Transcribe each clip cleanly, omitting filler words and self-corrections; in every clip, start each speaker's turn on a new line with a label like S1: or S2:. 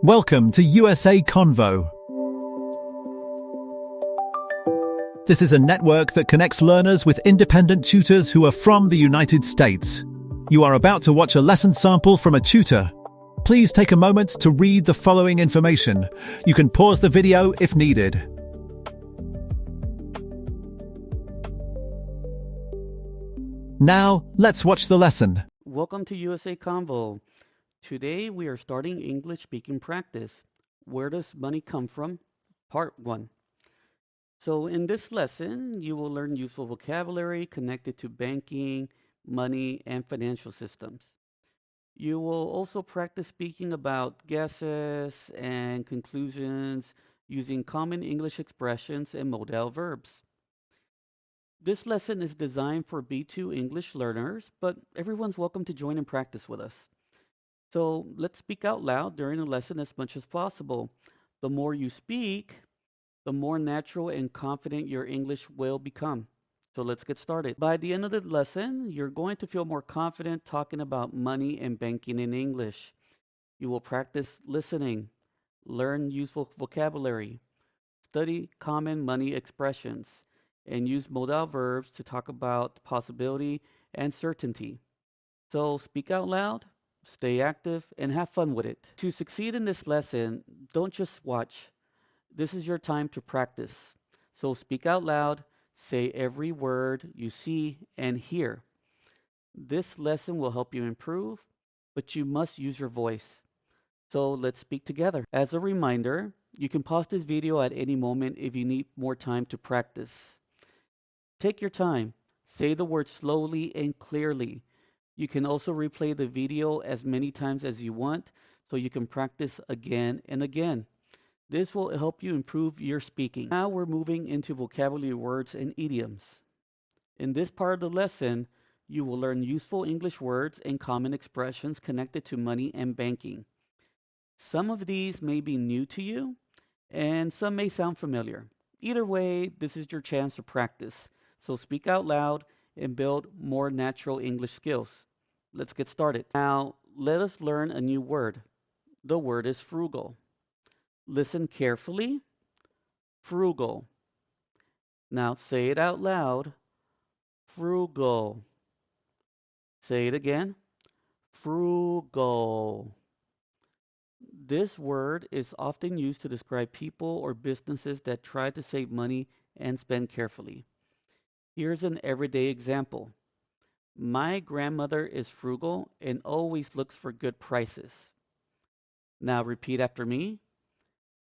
S1: Welcome to USA Convo. This is a network that connects learners with independent tutors who are from the United States. You are about to watch a lesson sample from a tutor. Please take a moment to read the following information. You can pause the video if needed. Now, let's watch the lesson.
S2: Welcome to USA Convo. Today we are starting English speaking practice. Where does money come from? Part 1. So in this lesson, you will learn useful vocabulary connected to banking, money, and financial systems. You will also practice speaking about guesses and conclusions using common English expressions and modal verbs. This lesson is designed for B2 English learners, but everyone's welcome to join and practice with us. So let's speak out loud during the lesson as much as possible. The more you speak, the more natural and confident your English will become. So let's get started. By the end of the lesson, you're going to feel more confident talking about money and banking in English. You will practice listening, learn useful vocabulary, study common money expressions, and use modal verbs to talk about possibility and certainty. So speak out loud, stay active, and have fun with it. To succeed in this lesson, don't just watch. This is your time to practice. So speak out loud, say every word you see and hear. This lesson will help you improve, but you must use your voice. So let's speak together. As a reminder, you can pause this video at any moment if you need more time to practice. Take your time. Say the words slowly and clearly. You can also replay the video as many times as you want so you can practice again and again. This will help you improve your speaking. Now we're moving into vocabulary words and idioms. In this part of the lesson, you will learn useful English words and common expressions connected to money and banking. Some of these may be new to you, and some may sound familiar. Either way, this is your chance to practice. So speak out loud and build more natural English skills. Let's get started. Now, let us learn a new word. The word is frugal. Listen carefully. Frugal. Now say it out loud. Frugal. Say it again. Frugal. This word is often used to describe people or businesses that try to save money and spend carefully. Here's an everyday example. My grandmother is frugal and always looks for good prices. Now repeat after me.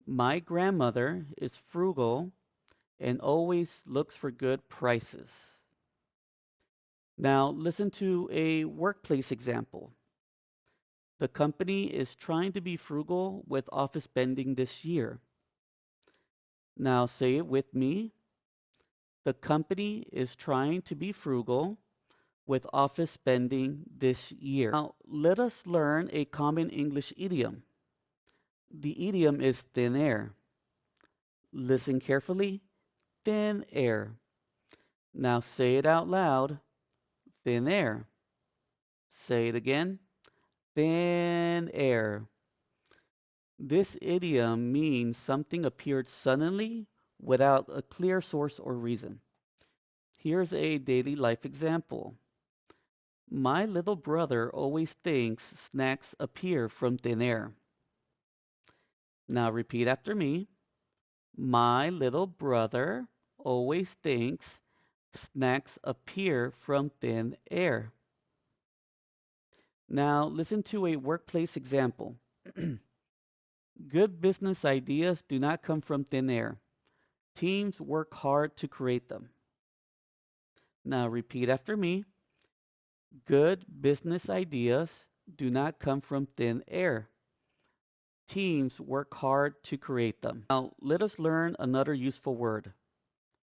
S2: My grandmother is frugal and always looks for good prices. Now listen to a workplace example. The company is trying to be frugal with office spending this year. Now say it with me. The company is trying to be frugal with office spending this year. Now let us learn a common English idiom. The idiom is thin air. Listen carefully. Thin air. Now say it out loud. Thin air. Say it again. Thin air. This idiom means something appeared suddenly without a clear source or reason. Here's a daily life example. My little brother always thinks snacks appear from thin air. Now repeat after me. My little brother always thinks snacks appear from thin air. Now listen to a workplace example. Good business ideas do not come from thin air. Teams work hard to create them. Now repeat after me. Good business ideas do not come from thin air. Teams work hard to create them. Now let us learn another useful word.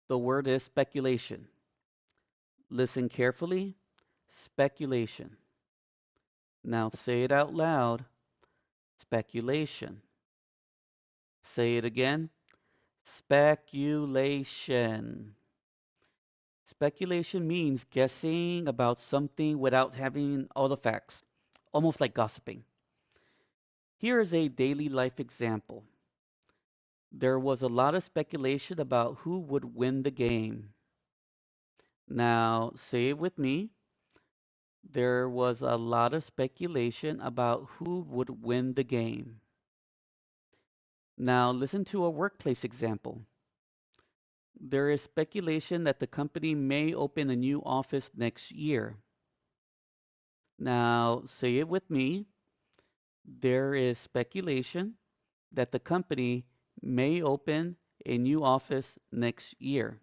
S2: The word is speculation. Listen carefully. Speculation. Now say it out loud. Speculation. Say it again. Speculation. Speculation means guessing about something without having all the facts, almost like gossiping. Here is a daily life example. There was a lot of speculation about who would win the game. Now, say it with me. There was a lot of speculation about who would win the game. Now, listen to a workplace example. There is speculation that the company may open a new office next year. Now, say it with me. There is speculation that the company may open a new office next year.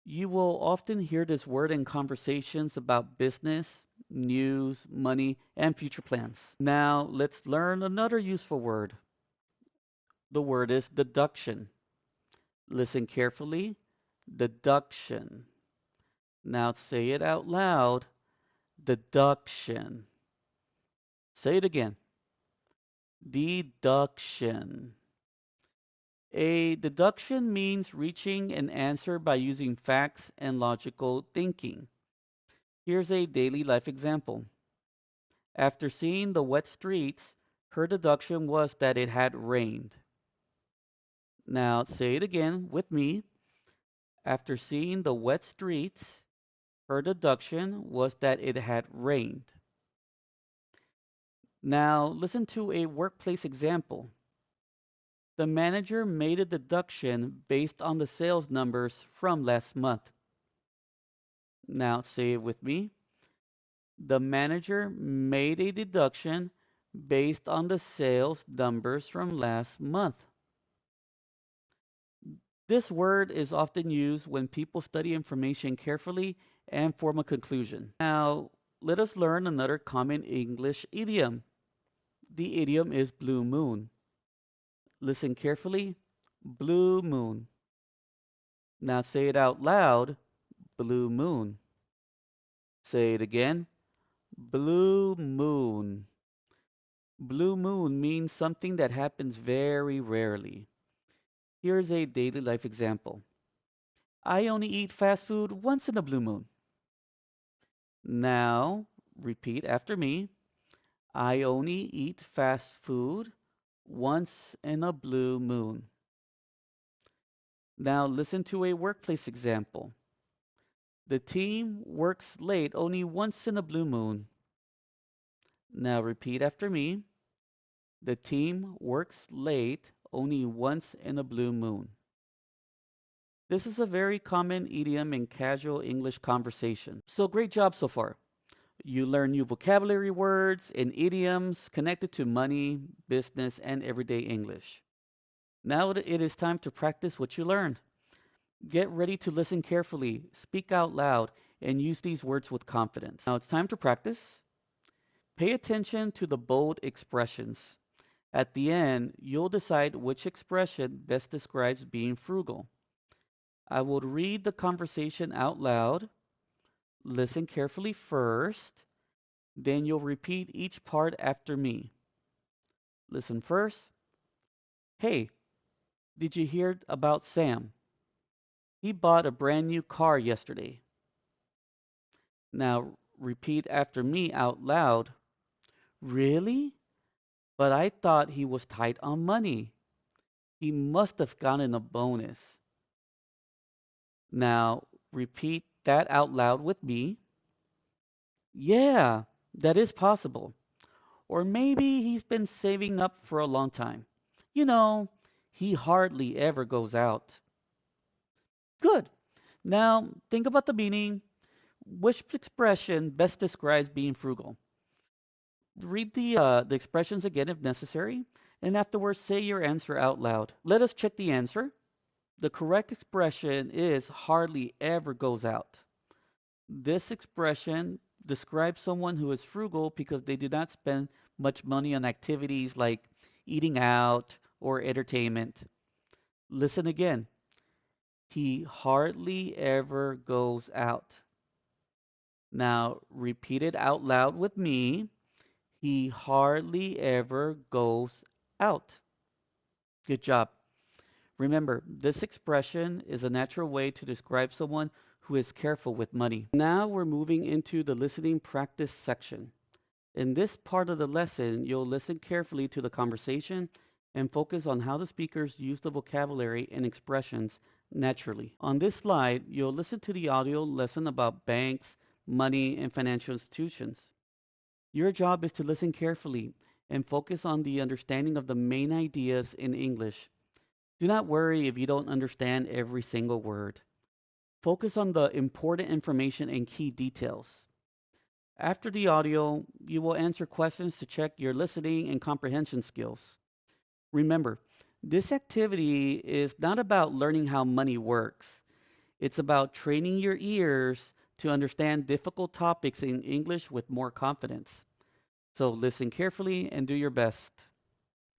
S2: You will often hear this word in conversations about business, news, money, and future plans. Now, let's learn another useful word. The word is deduction. Listen carefully. Deduction. Now say it out loud. Deduction. Say it again. Deduction. A deduction means reaching an answer by using facts and logical thinking. Here's a daily life example. After seeing the wet streets, her deduction was that it had rained. Now say it again with me. After seeing the wet streets, her deduction was that it had rained. Now listen to a workplace example. The manager made a deduction based on the sales numbers from last month. Now say it with me. The manager made a deduction based on the sales numbers from last month. This word is often used when people study information carefully and form a conclusion. Now, let us learn another common English idiom. The idiom is blue moon. Listen carefully. Blue moon. Now say it out loud. Blue moon. Say it again. Blue moon. Blue moon means something that happens very rarely. Here's a daily life example. I only eat fast food once in a blue moon. Now, repeat after me. I only eat fast food once in a blue moon. Now, listen to a workplace example. The team works late only once in a blue moon. Now, repeat after me. The team works late only once in a blue moon. This is a very common idiom in casual English conversation. So, great job so far. You learn new vocabulary words and idioms connected to money, business, and everyday English. Now it is time to practice what you learned. Get ready to listen carefully, speak out loud, and use these words with confidence. Now it's time to practice. Pay attention to the bold expressions. At the end, you'll decide which expression best describes being frugal. I will read the conversation out loud. Listen carefully first, then you'll repeat each part after me. Listen first. Hey, did you hear about Sam? He bought a brand new car yesterday. Now repeat after me out loud. Really? But I thought he was tight on money. He must have gotten a bonus. Now repeat that out loud with me. Yeah, that is possible. Or maybe he's been saving up for a long time. You know, he hardly ever goes out. Good. Now think about the meaning. Which expression best describes being frugal? Read the expressions again if necessary, and afterwards say your answer out loud. Let us check the answer. The correct expression is hardly ever goes out. This expression describes someone who is frugal because they do not spend much money on activities like eating out or entertainment. Listen again. He hardly ever goes out. Now repeat it out loud with me. He hardly ever goes out. Good job. Remember, this expression is a natural way to describe someone who is careful with money. Now we're moving into the listening practice section. In this part of the lesson, you'll listen carefully to the conversation and focus on how the speakers use the vocabulary and expressions naturally. On this slide, you'll listen to the audio lesson about banks, money, and financial institutions. Your job is to listen carefully and focus on the understanding of the main ideas in English. Do not worry if you don't understand every single word. Focus on the important information and key details. After the audio, you will answer questions to check your listening and comprehension skills. Remember, this activity is not about learning how money works. It's about training your ears to understand difficult topics in English with more confidence. So listen carefully and do your best.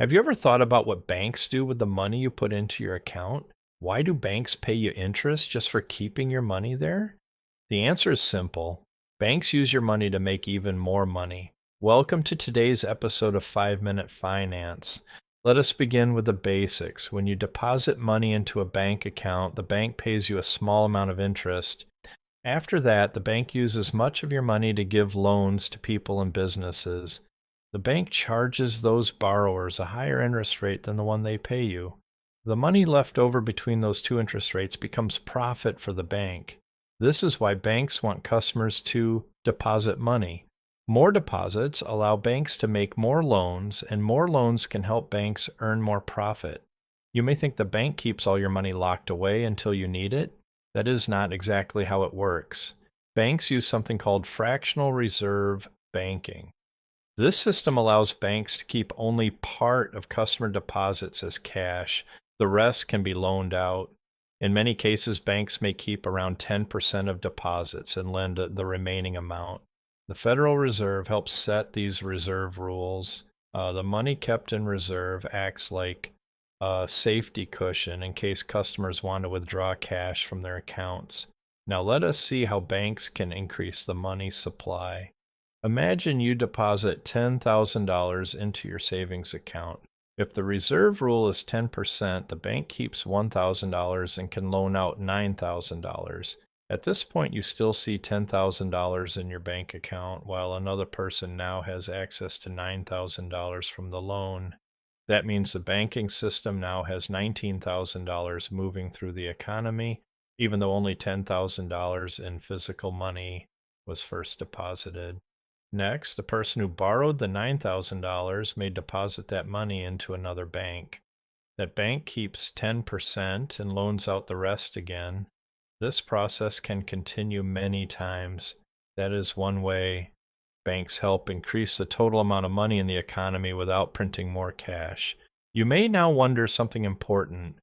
S3: Have you ever thought about what banks do with the money you put into your account? Why do banks pay you interest just for keeping your money there? The answer is simple. Banks use your money to make even more money. Welcome to today's episode of 5 Minute Finance. Let us begin with the basics. When you deposit money into a bank account, the bank pays you a small amount of interest. After that, the bank uses much of your money to give loans to people and businesses. The bank charges those borrowers a higher interest rate than the one they pay you. The money left over between those two interest rates becomes profit for the bank. This is why banks want customers to deposit money. More deposits allow banks to make more loans, and more loans can help banks earn more profit. You may think the bank keeps all your money locked away until you need it. That is not exactly how it works. Banks use something called fractional reserve banking. This system allows banks to keep only part of customer deposits as cash. The rest can be loaned out. In many cases, banks may keep around 10% of deposits and lend the remaining amount. The Federal Reserve helps set these reserve rules. The money kept in reserve acts like a safety cushion in case customers want to withdraw cash from their accounts. Now let us see how banks can increase the money supply. Imagine you deposit $10,000 into your savings account. If the reserve rule is 10%, the bank keeps $1,000 and can loan out $9,000. At this point, you still see $10,000 in your bank account, while another person now has access to $9,000 from the loan. That means the banking system now has $19,000 moving through the economy, even though only $10,000 in physical money was first deposited. Next, the person who borrowed the $9,000 may deposit that money into another bank. That bank keeps 10% and loans out the rest again. This process can continue many times. That is one way banks help increase the total amount of money in the economy without printing more cash. You may now wonder something important.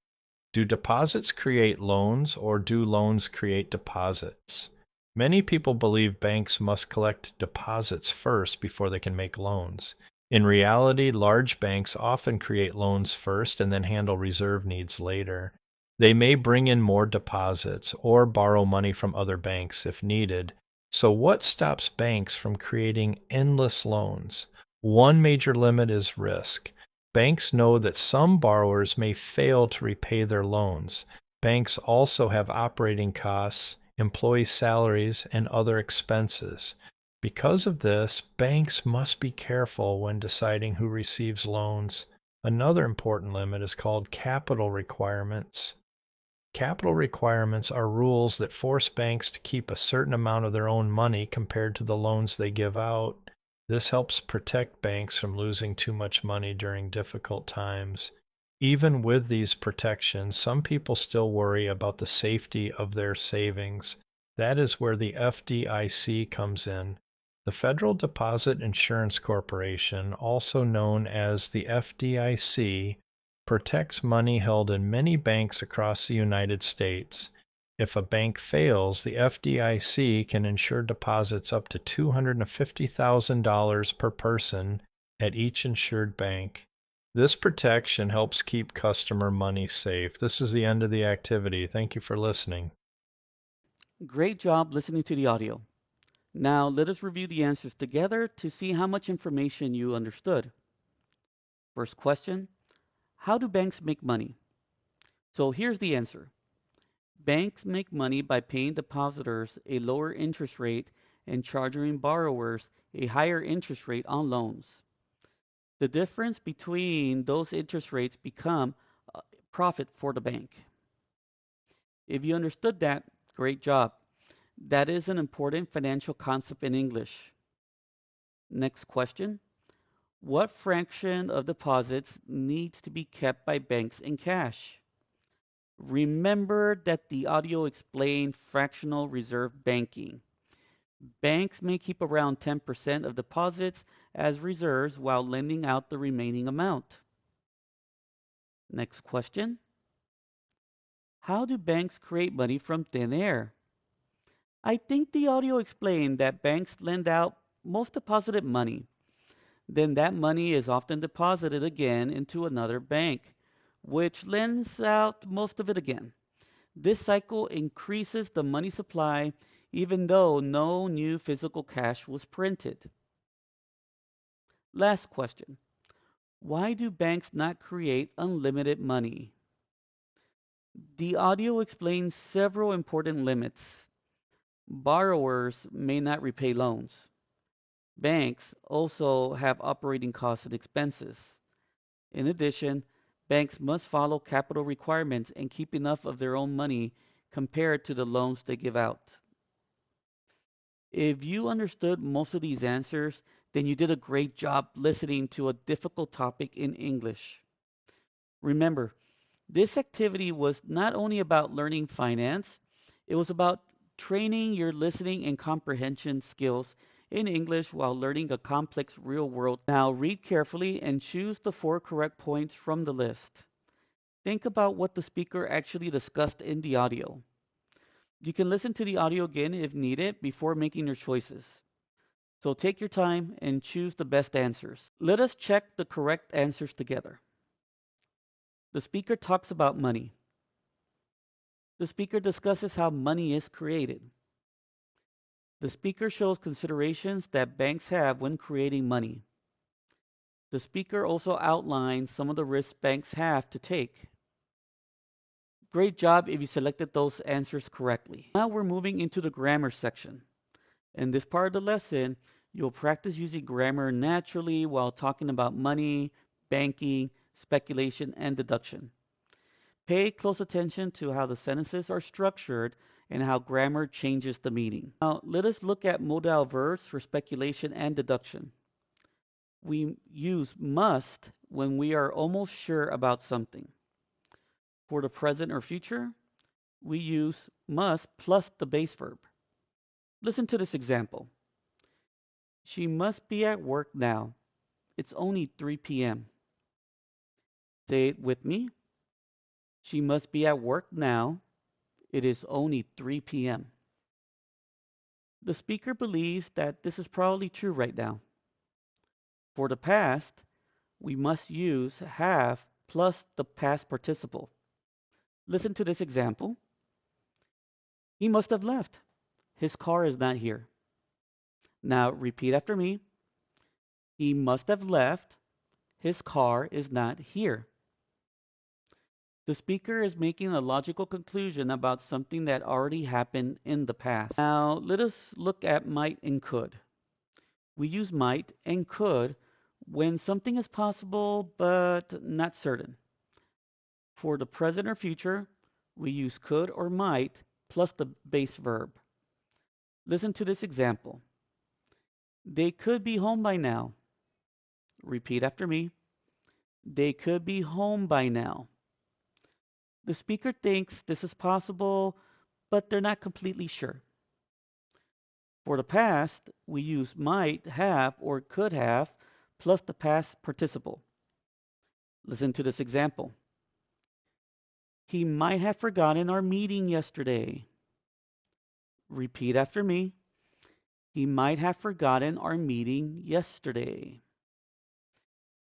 S3: Do deposits create loans, or do loans create deposits? Many people believe banks must collect deposits first before they can make loans. In reality, large banks often create loans first and then handle reserve needs later. They may bring in more deposits or borrow money from other banks if needed. So what stops banks from creating endless loans? One major limit is risk. Banks know that some borrowers may fail to repay their loans. Banks also have operating costs, employee salaries, and other expenses. Because of this, banks must be careful when deciding who receives loans. Another important limit is called capital requirements. Capital requirements are rules that force banks to keep a certain amount of their own money compared to the loans they give out. This helps protect banks from losing too much money during difficult times. Even with these protections, some people still worry about the safety of their savings. That is where the FDIC comes in. The Federal Deposit Insurance Corporation, also known as the FDIC, protects money held in many banks across the United States. If a bank fails, the FDIC can insure deposits up to $250,000 per person at each insured bank. This protection helps keep customer money safe. This is the end of the activity. Thank you for listening.
S2: Great job listening to the audio. Now let us review the answers together to see how much information you understood. First question, how do banks make money? So here's the answer. Banks make money by paying depositors a lower interest rate and charging borrowers a higher interest rate on loans. The difference between those interest rates become a profit for the bank. If you understood that, great job. That is an important financial concept in English. Next question. What fraction of deposits needs to be kept by banks in cash? Remember that the audio explained fractional reserve banking. Banks may keep around 10% of deposits as reserves while lending out the remaining amount. Next question. How do banks create money from thin air? I think the audio explained that banks lend out most deposited money. Then that money is often deposited again into another bank, which lends out most of it again. This cycle increases the money supply even though no new physical cash was printed. Last question. Why do banks not create unlimited money? The audio explains several important limits. Borrowers may not repay loans. Banks also have operating costs and expenses. In addition, banks must follow capital requirements and keep enough of their own money compared to the loans they give out. If you understood most of these answers, then you did a great job listening to a difficult topic in English. Remember, this activity was not only about learning finance, it was about training your listening and comprehension skills in English while learning a complex real world. Now read carefully and choose the 4 correct points from the list. Think about what the speaker actually discussed in the audio. You can listen to the audio again if needed before making your choices. So take your time and choose the best answers. Let us check the correct answers together. The speaker talks about money. The speaker discusses how money is created. The speaker shows considerations that banks have when creating money. The speaker also outlines some of the risks banks have to take. Great job if you selected those answers correctly. Now we're moving into the grammar section. In this part of the lesson, you'll practice using grammar naturally while talking about money, banking, speculation, and deduction. Pay close attention to how the sentences are structured and how grammar changes the meaning. Now, let us look at modal verbs for speculation and deduction. We use must when we are almost sure about something. For the present or future, we use must plus the base verb. Listen to this example. She must be at work now. It's only 3 p.m. Say it with me. She must be at work now. It is only 3 p.m. The speaker believes that this is probably true right now. For the past, we must use have plus the past participle. Listen to this example. He must have left. His car is not here. Now repeat after me. He must have left. His car is not here. The speaker is making a logical conclusion about something that already happened in the past. Now, let us look at might and could. We use might and could when something is possible but not certain. For the present or future, we use could or might plus the base verb. Listen to this example. They could be home by now. Repeat after me. They could be home by now. The speaker thinks this is possible, but they're not completely sure. For the past, we use might have or could have plus the past participle. Listen to this example. He might have forgotten our meeting yesterday. Repeat after me. He might have forgotten our meeting yesterday.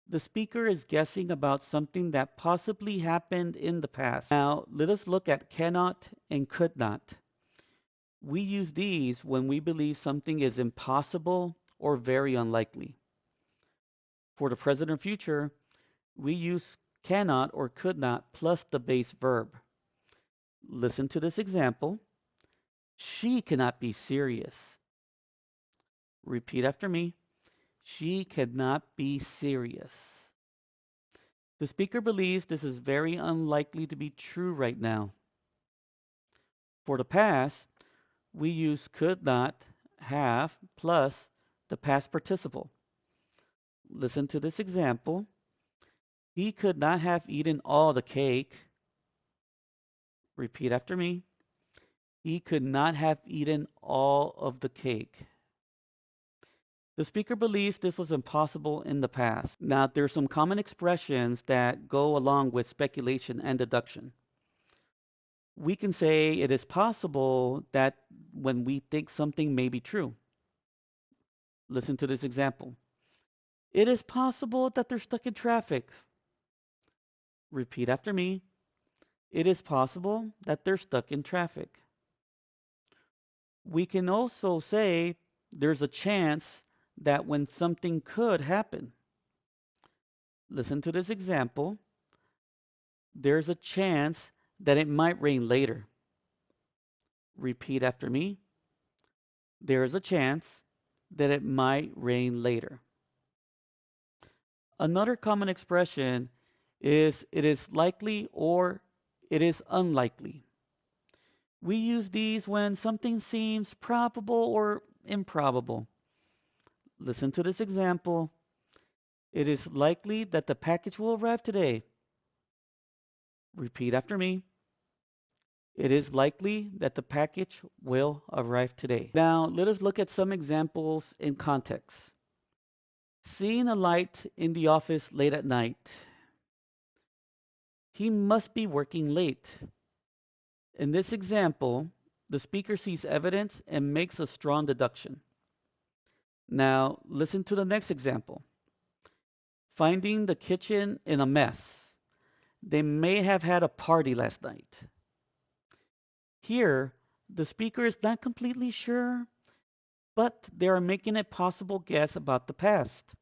S2: The speaker is guessing about something that possibly happened in the past. Now, let us look at cannot and could not. We use these when we believe something is impossible or very unlikely. For the present or future, we use cannot or could not plus the base verb. Listen to this example. She cannot be serious. Repeat after me. She cannot be serious. The speaker believes this is very unlikely to be true right now. For the past, we use could not, have, plus the past participle. Listen to this example. He could not have eaten all the cake. Repeat after me. He could not have eaten all of the cake. The speaker believes this was impossible in the past. Now, there are some common expressions that go along with speculation and deduction. We can say it is possible that when we think something may be true. Listen to this example. It is possible that they're stuck in traffic. Repeat after me. It is possible that they're stuck in traffic. We can also say there's a chance that when something could happen. Listen to this example. There's a chance that it might rain later. Repeat after me. There is a chance that it might rain later. Another common expression is it is likely or it is unlikely. We use these when something seems probable or improbable. Listen to this example. It is likely that the package will arrive today. Repeat after me. It is likely that the package will arrive today. Now, let us look at some examples in context. Seeing a light in the office late at night. He must be working late. In this example, the speaker sees evidence and makes a strong deduction. Now, listen to the next example. Finding the kitchen in a mess. They may have had a party last night. Here, the speaker is not completely sure, but they are making a possible guess about the past.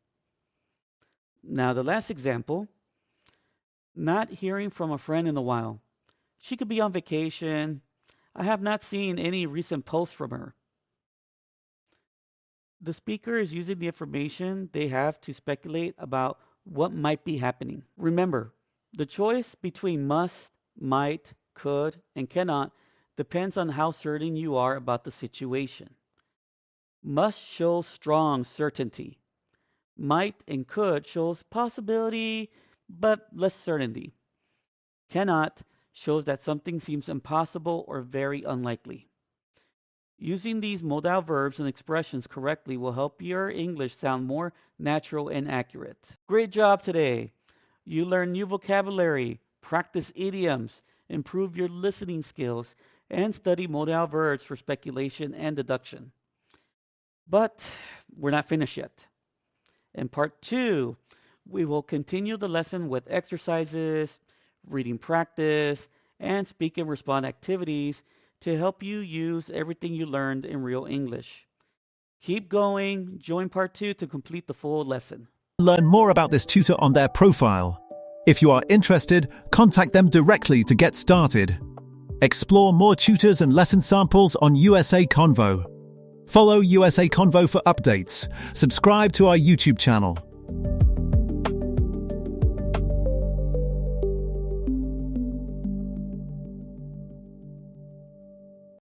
S2: Now, the last example. Not hearing from a friend in a while. She could be on vacation. I have not seen any recent posts from her. The speaker is using the information they have to speculate about what might be happening. Remember, the choice between must, might, could, and cannot depends on how certain you are about the situation. Must shows strong certainty. Might and could shows possibility, but less certainty. Cannot shows that something seems impossible or very unlikely. Using these modal verbs and expressions correctly will help your English sound more natural and accurate. Great job today! You learn new vocabulary, practice idioms, improve your listening skills, and study modal verbs for speculation and deduction. But we're not finished yet. In part 2, we will continue the lesson with exercises, reading practice, and speak and respond activities to help you use everything you learned in real English. Keep going. Join part 2 to complete the full lesson.
S1: Learn more about this tutor on their profile. If you are interested, contact them directly to get started. Explore more tutors and lesson samples on USA Convo. Follow USA Convo for updates. Subscribe to our YouTube channel.